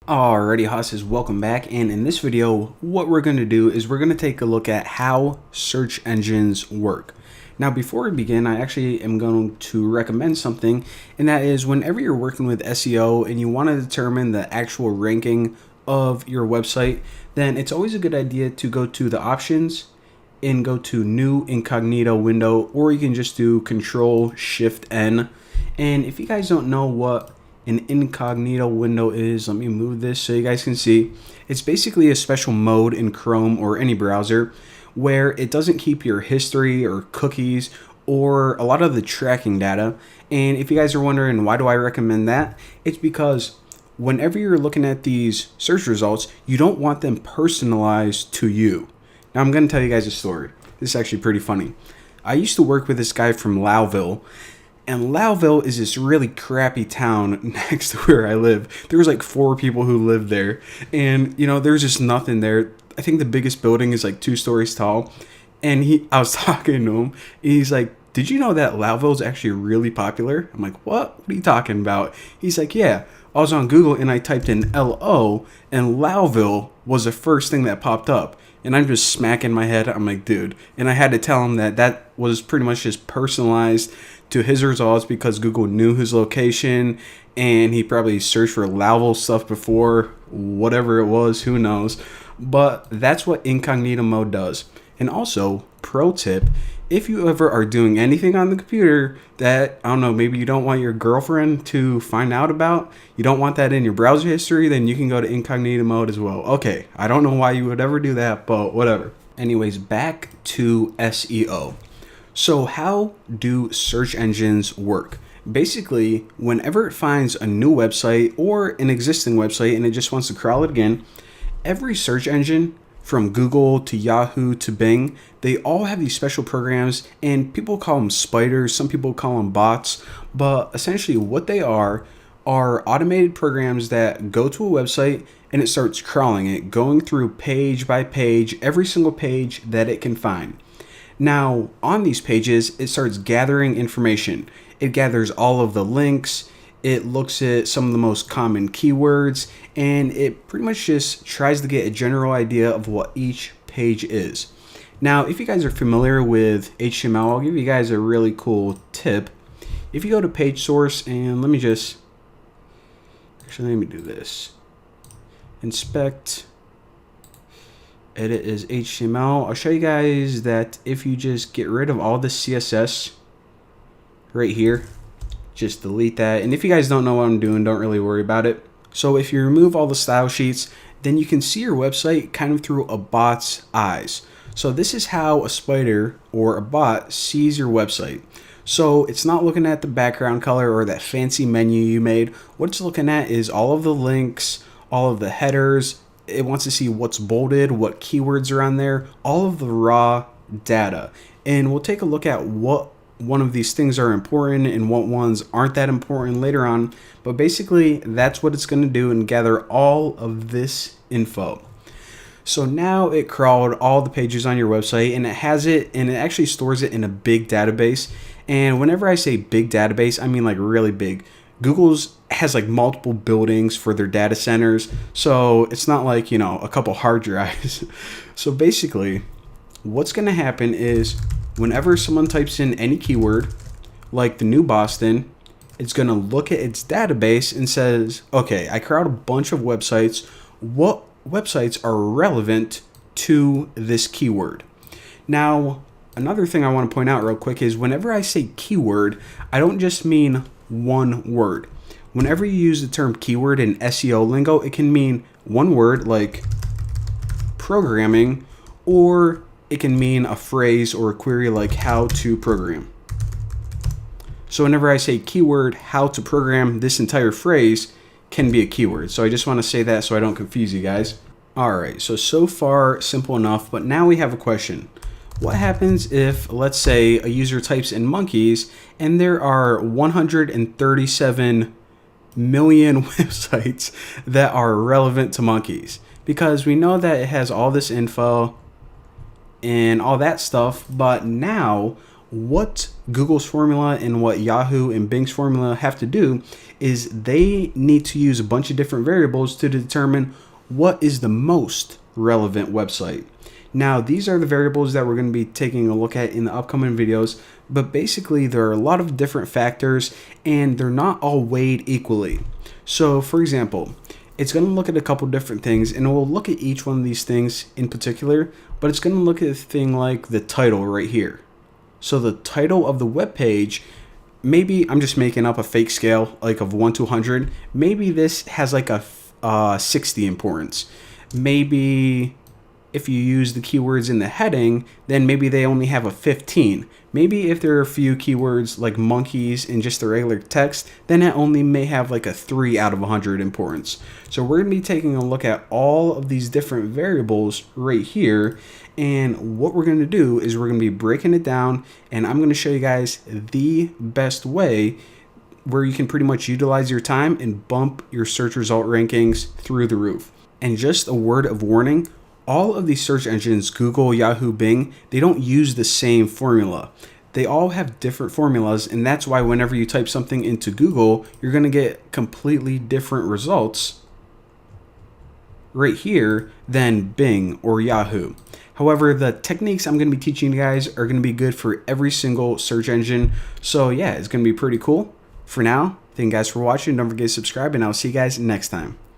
Alrighty, hosses, welcome back. And in this video, what we're going to do is we're going to take a look at how search engines work. Now, before we begin, I actually am going to recommend something, and that is whenever you're working with SEO and you want to determine the actual ranking of your website, then it's always a good idea to go to the options and go to new incognito window, or you can just do Control-Shift-N. And if you guys don't know what an incognito window is, let me move this so you guys can see. It's basically a special mode in Chrome or any browser where it doesn't keep your history or cookies or a lot of the tracking data. And if you guys are wondering why do I recommend that, it's because whenever you're looking at these search results, you don't want them personalized to you. Now I'm going to tell you guys a story. This is actually pretty funny. I used to work with this guy from Louville. And Louville is this really crappy town next to where I live. There was like 4 people who lived there. And, there's just nothing there. I think the biggest building is like 2 stories tall. And I was talking to him. And he's like, did you know that Louville is actually really popular? I'm like, what? What are you talking about? He's like, yeah. I was on Google and I typed in LO. And Louville was the first thing that popped up. And I'm just smacking my head. I'm like, dude. And I had to tell him that was pretty much just personalized to his results because Google knew his location and he probably searched for Louville stuff before, whatever it was, who knows. But that's what incognito mode does. And also, pro tip, if you ever are doing anything on the computer that, I don't know, maybe you don't want your girlfriend to find out about, you don't want that in your browser history, then you can go to incognito mode as well. Okay, I don't know why you would ever do that, but whatever. Anyways, back to SEO. So how do search engines work? Basically, whenever it finds a new website or an existing website and it just wants to crawl it again, every search engine from Google to Yahoo to Bing, they all have these special programs, and people call them spiders, some people call them bots, but essentially what they are automated programs that go to a website and it starts crawling it, going through page by page, every single page that it can find. Now, on these pages, it starts gathering information. It gathers all of the links, it looks at some of the most common keywords, and it pretty much just tries to get a general idea of what each page is. Now, if you guys are familiar with HTML, I'll give you guys a really cool tip. If you go to page source, and let me do this. Inspect. Edit is HTML. I'll show you guys that if you just get rid of all the CSS right here, just delete that. And if you guys don't know what I'm doing, don't really worry about it. So if you remove all the style sheets, then you can see your website kind of through a bot's eyes. So this is how a spider or a bot sees your website. So it's not looking at the background color or that fancy menu you made. What it's looking at is all of the links, all of the headers. It wants to see what's bolded, what keywords are on there, all of the raw data. And we'll take a look at what one of these things are important and what ones aren't that important later on. But basically, that's what it's going to do and gather all of this info. So now it crawled all the pages on your website and it has it, and it actually stores it in a big database. And whenever I say big database, I mean like really big. Google's has like multiple buildings for their data centers, so it's not like, a couple hard drives. So basically, what's going to happen is whenever someone types in any keyword, like the new Boston, it's going to look at its database and says, okay, I crawled a bunch of websites. What websites are relevant to this keyword? Now, another thing I want to point out real quick is whenever I say keyword, I don't just mean one word. Whenever you use the term keyword in SEO lingo, it can mean one word like programming, or it can mean a phrase or a query like how to program. So whenever I say keyword, how to program, this entire phrase can be a keyword. So I just want to say that so I don't confuse you guys. All right, so far simple enough, but now we have a question. What happens if, let's say, a user types in monkeys and there are 137 million websites that are relevant to monkeys? Because we know that it has all this info and all that stuff, but now what Google's formula and what Yahoo and Bing's formula have to do is they need to use a bunch of different variables to determine what is the most relevant website. Now, these are the variables that we're going to be taking a look at in the upcoming videos, but basically there are a lot of different factors and they're not all weighed equally. So for example, it's going to look at a couple different things, and we'll look at each one of these things in particular, but it's going to look at a thing like the title right here. So the title of the web page, maybe I'm just making up a fake scale like of 1 to 100. Maybe this has like a 60 importance. Maybe if you use the keywords in the heading, then maybe they only have a 15. Maybe if there are a few keywords like monkeys in just the regular text, then it only may have like a 3 out of 100 importance. So we're going to be taking a look at all of these different variables right here. And what we're going to do is we're going to be breaking it down, and I'm going to show you guys the best way where you can pretty much utilize your time and bump your search result rankings through the roof. And just a word of warning, all of these search engines, Google, Yahoo, Bing, they don't use the same formula. They all have different formulas, and that's why whenever you type something into Google, you're going to get completely different results right here than Bing or Yahoo. However, the techniques I'm going to be teaching you guys are going to be good for every single search engine. So yeah, it's going to be pretty cool. For now, thank you guys for watching. Don't forget to subscribe, and I'll see you guys next time.